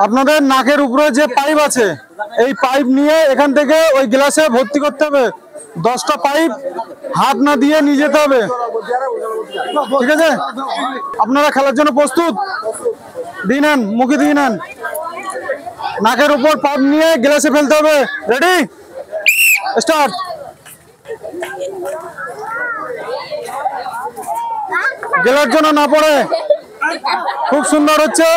আপনাদের নাকের উপরে যে পাইপ আছে এই পাইপ নিয়ে এখান থেকে ওই গ্লাসে ভর্তি করতে হবে। 10টা পাইপ হাত না দিয়ে নিয়ে যেতে হবে, ঠিক আছে? আপনারা খেলার জন্য প্রস্তুত? দিয়ে নেন, মুখে দিয়ে নেন। নাকের উপর পাইপ নিয়ে গ্লাসে ফেলতে হবে। Ready, start. গেলার জন্য না পড়ে, খুব সুন্দর হচ্ছে।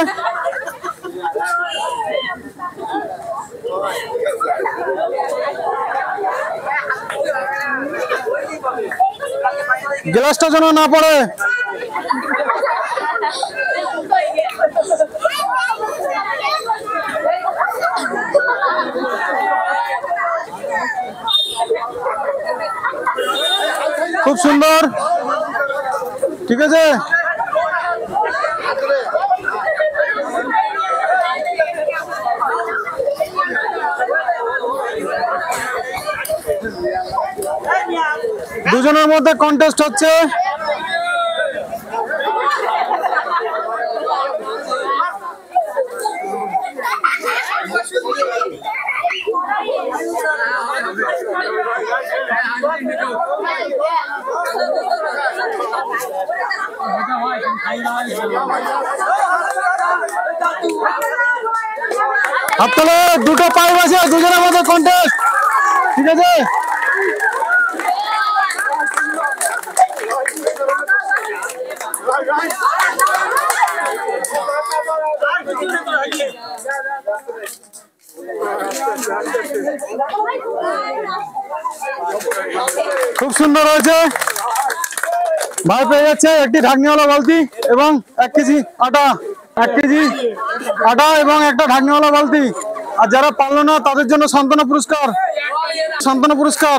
গ্লাসটা যেন না পড়ে। খুব সুন্দর, ঠিক আছে? দুজনের মধ্যে কন্টেস্ট হচ্ছে। হাততালি, দুটো পাইপ আছে, দুজনের মধ্যে কন্টেস্ট, ঠিক আছে? খুব সুন্দর হয়েছে। ভাই পেয়ে যাচ্ছে একটি ঢাকনিওয়ালা বালতি এবং 1 কেজি আটা, 1 কেজি আটা এবং একটা ঢাকনিওয়ালা বালতি। আর যারা পারলো না তাদের জন্য সান্ত্বনা পুরস্কার, সান্ত্বনা পুরস্কার।